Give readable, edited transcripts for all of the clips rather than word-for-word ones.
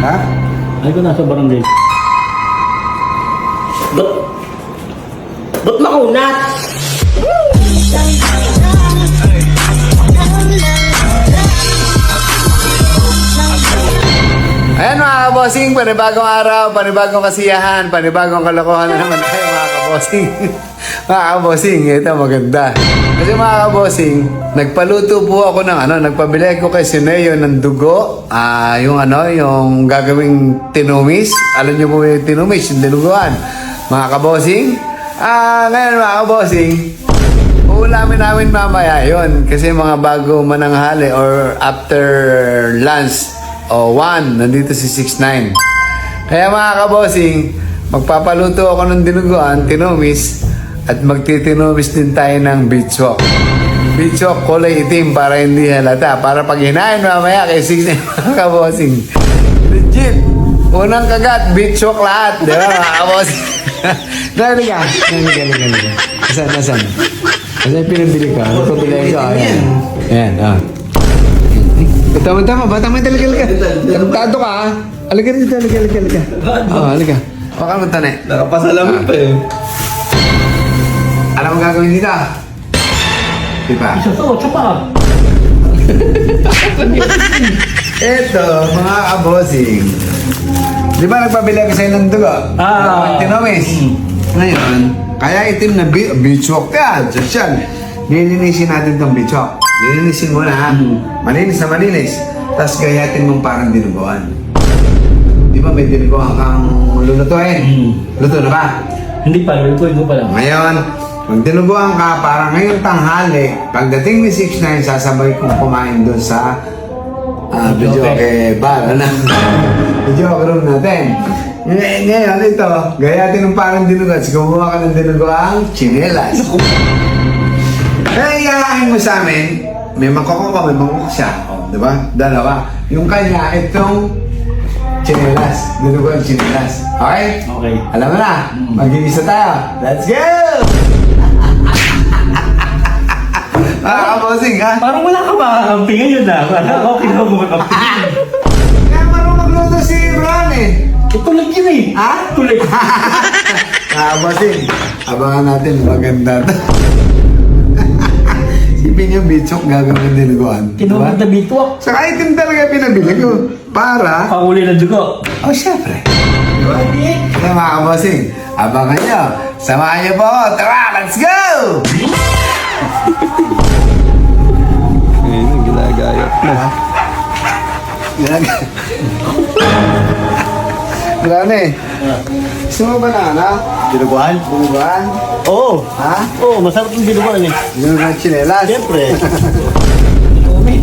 Ha? Ay ko nasa barangay. Ba't makunat? Ayan mga kabossing, panibagong araw, panibagong kasiyahan, panibagong kalokohan na naman tayo mga kabossing. Mga kabossing, ito maganda. Kasi mga kabossing, nagpaluto po ako ng nagpabili ko kay Sineo ng dugo. Yung gagawing tinumis. Alam niyo po yung tinumis, yung dinuguan. Mga kabossing, ngayon mga kabossing, uulamin namin mamaya yun. Kasi mga bago mananghali or after lunch, 1, nandito si 6'9". Kaya mga kabossing, magpapaluto ako ng dinuguan, tinumis, at magtitinumis din tayo ng beachwok. Beachwok kulay itim para hindi halata. Para pag hinahin mamaya kay 6'9", mga kabossing. Legit! Unang kagat, beachwok lahat. Di ba mga kabossing? Nali ka. Nasaan? Kasi pinabili ka. Ano pabili ka? Ayan. Tama, batang may talagal ka. Tantado ka, ha? Halika rito. Halika. Baka mo tanay. Nakapasalamat pa eh. Alam mo gagawin dito? Diba? Isa to, tsapa. Eto, mga kabossing. Di ba nagpabili ako sa'yo ng dugo? Tinomis. Ngayon, kaya itim na beachwalk yan. Sosyal. Nilinisin natin tong beachwalk. Nilinisin mo na, ha? Malinis na malinis. Tapos gayatin mong parang dinuguan. Di ba may dinuguan kang lulutuin? Luto na ba? Hindi pa, lutuin ko pa lang. Ngayon, magdinuguan ka para ngayong tanghali, pagdating ni 6'9", sasabay kong kumain doon sa videoke bar. Videoke room natin. Ngayon, ito, gayatin ng parang dinuguan. Gumawa ka ng dinuguan, chinelas. Kaya iyahin mo sa amin, may mangkoko ka, may mangkoko siya. O, di ba? Dalawa. Yung kanya, itong chinelas. Dinuguan chinelas. Okay? Okay. Alam mo na, mag-iisa tayo. Let's go! Kabossing, ha? Parang wala ka makakampi ngayon na. Parang okay na ako makakampi. Kaya marunong magluto si Ron eh. Tulig yun eh. Ha? Tulig. Kabossing, abangan natin maganda to. Sipin yung bitsok gagawin dinuguan. Tinawag na bitwak. Saka itim talaga pinabili ko. Para... Panguli ng dugo. Oh, syempre. Diba? Kaya mga kabossing, abangan nyo. Samahan nyo po ako. Tara, let's go! Ngayon, ginagayat na. Wala na eh. Gusto mo ba na, Dinuguan? Dinuguan? Oo. Ha? Oo, masarap yung dinuguan eh. Dinuguan chinelas? Siyempre. Tinumit.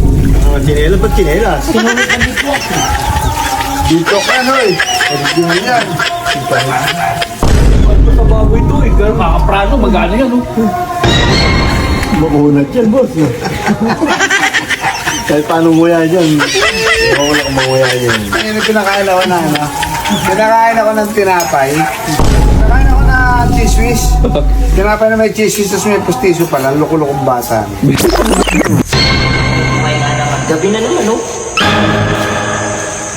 Chinelas, ba't chinelas? Tinumit ang bitwak. Dito ka, hoy. Pagdiyan yan. Ano sa baboy ito eh? Pero kakaprano, magana yan oh. Makunat yan, boss. Kahit paano nguya dyan. Wala kang manguya dyan. Ayun yung pinakain ako na, ano? Pinakain ako ng tinapay. Pinakain ako na cheese whiz. Tinapay na may cheese whiz, tapos may pustiso pala. Loko-lokong bata. Gabi na naman, no?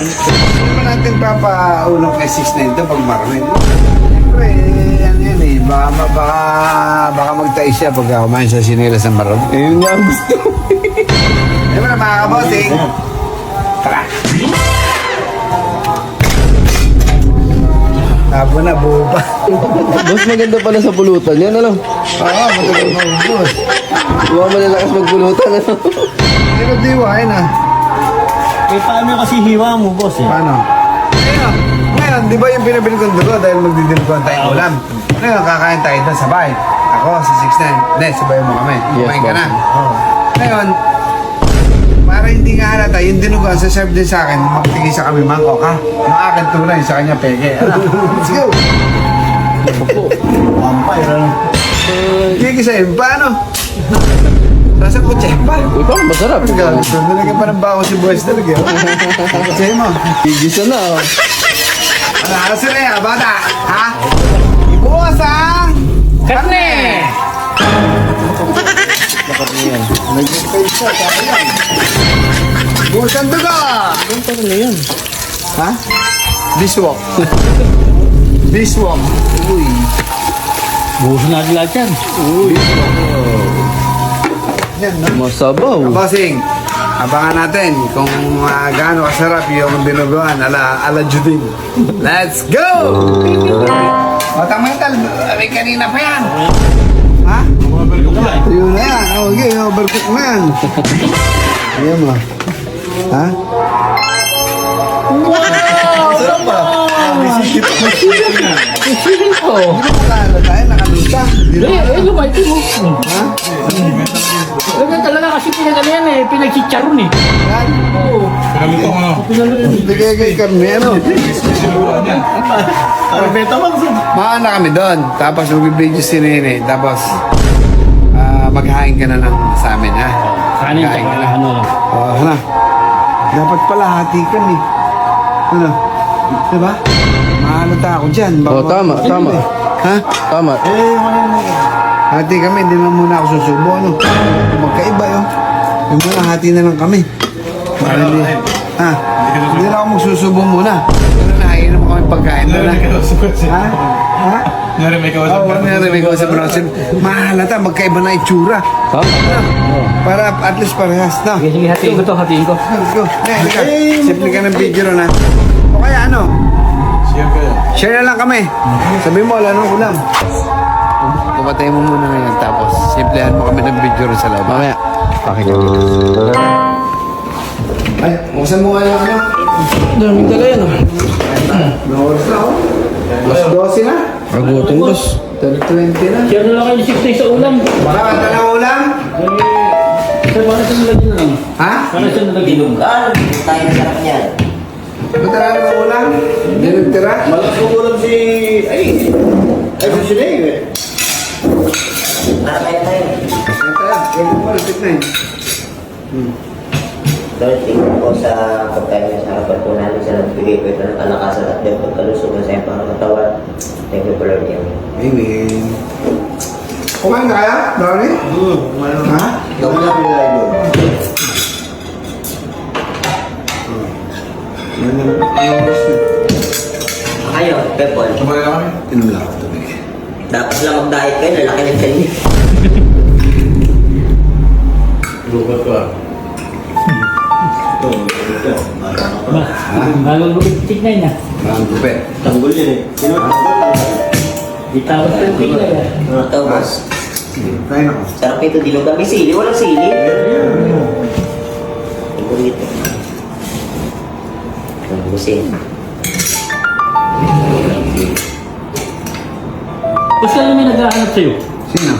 Hindi mo natin papaulong kay 6'9" ito pag marami. Siyempre, yan eh. Baka magtais siya pag kumain sa sinelas ng marami. Ayun nga ang gusto. Ayun na mga kabossing. Tara. Tabo na, buo pa. Boss, maganda pala sa pulutan yan, ano? Oo, matagal maubos. Huwag malalakas magpulutan, ano? Pero diwain ah. Eh, paano kasi hiwa mo, boss eh? Paano? Ngayon, di ba yung pinabili kong dugo dahil magdidinuguan tayong ulam? Ngayon, kakain tayo doon sabay. Ako, sa 6'9". Hindi, sabay mo kami. Kumain ka na. Ngayon, para hindi nga halata, yung dinuguan sa serve din sa akin, magtigisa kami mangkok ha. Yung akin tunay, sa kanya pege. Ano? Let's go! Vampire, ano? Kikisahin, paano? Nasa kutsempa. Uy, parang masarap. Galit doon. Nalagyan pa ng bako si Boys talaga. Kutsempa mo. Gigisa na, oh. Ano sila yan, bata? Ha? Ibuwas ang... Karne! Nag-face siya, kaya yan. Ibuwas ang dugo! Ano na yan? Ha? Biswak. Biswak. Uy. Buhusan natin lahat yan. Yan, no? Masabaw. Bossing, abangan natin kung gaano kasarap yung dinuguan ala Judin. Let's go! Matang-mental, may kanina pa yan. Ha? Yun na yan. Okay, overcook na yan. Ayan mo. Ha? Sarap ba? Oh. Nakalo tayo, nakaluta. Lumalti mo. Ha? Talaga kasi pinagano yan eh. Pinagchicharon eh. Yan. Oo. Bigay kay kami, ano? Arbeta man sa. Maana kami doon. Tapos magbibideo si Nene. Tapos maghain ka na lang sa amin, ha? Kanin Maghain ka ka na. ano. Ano? Dapat pala hati kami. Ano? Diba? Mahalata ako dyan. Baka Oh, tama, tama. Ha? Tama. Hati kami. Hindi na muna ako susubo. Ano? Magkaiba yun. Yung muna hati na lang kami. Para hindi. Ha? Hindi na ako magsusubo muna. Pero nahainan mo kami pagkain na lang. Ha? Ha? Oo, may kausap mo na. Mahalata. Magkaiba na itsura. Ha? Para at least parehas na. Sige, sige, hatiin ko to, hatiin ko. Let's go. Simple ka ng video ron, ha? O kaya ano? Share na lang kami. Sabi mo, wala nang ulam. Pumatay mo muna ngayon, tapos simplehan mo kami ng video ron sa loob. Mamaya. Pakita. Ay, buksan mo nga yung ano? Daming dala yan ah. Oras na, oh. Mas 12 na. Agutin boss. 20 na. Share na lang kayo ni Sifty sa ulam. Baka kanta ng ulam? Sir, para sa nalagyan na lang. Ha? Para sa nalagyan. Dinugan. Tayo na sarap niyan. Ba't talaga ng ulam? Hindi nagtira? Malakas ko ulam si... Ay si Ney eh. Tara tayo. Ito, pwede mo, repeat na yun. Lord, tingnan po sa pagkain sa harapan po namin sa nagbigay po ito ng kalakasan at ng pagkalusugan sa iyong pangatawan. Thank you for Lord. Amen. Kumain na kaya, Brownie? Ha? Gawin na pinalay doon. Ano gusto? Kayo, Pepol. Inom lang ako tubig. Dapat lang mag-diet kayo. Lalaki ng tiyan niyo. Lupat ko ah. Bagong lupit tignan niya. Ang gupit. Tanggol yan eh. Sino tanggol? Itawag ko yung tignan niya. Ito, boss. Kain ako. Sarap ito. Dinugan. May sili. Walang sili. Ito dito. Busin. Basta lang may naghahanap sa'yo. Sino?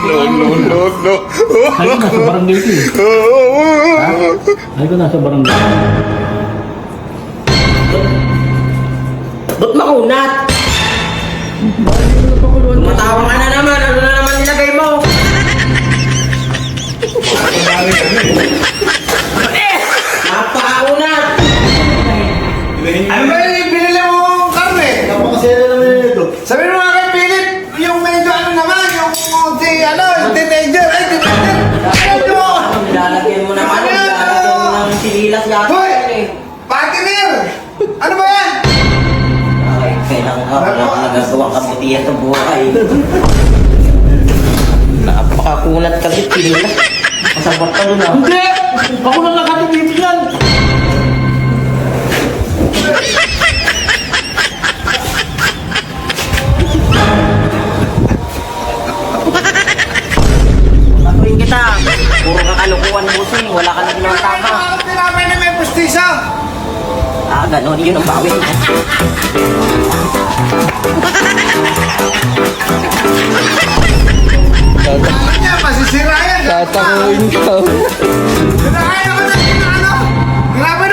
Ay ko nasa barangay ko eh. Ay ko nasa barangay. Ba't makunat? Matawa ka na naman. Ano na naman nilagay mo? Napakakunat! Ano ba yung binili mo karne? Napakasera naman yun ito. Sabi mo nga kay Philip, yung medyo ano naman, yung teenager, ay teenager. Ano mo? Nilalagyan mo naman. Ano yan? Nilalagyan mo ng sililas yata. Hoy! yan eh. Partner! Ano ba yan? Ay, kailangan ka. Wala ka nagagawang kabutihan sa buhay. Napakakunat kasi sililas. Masabot ka nun ah. Hindi! Ako lang nakatibibigan! Patuloy kita. Puro ka kalukuhan busing. Wala ka na ginawang tama. Bakit tinapay na may pustisa? Ah, ganon. Yun ang bawin. Ano niya, masisira yan. Tatakuin ka. Kinakain naman natin na ano? Grabe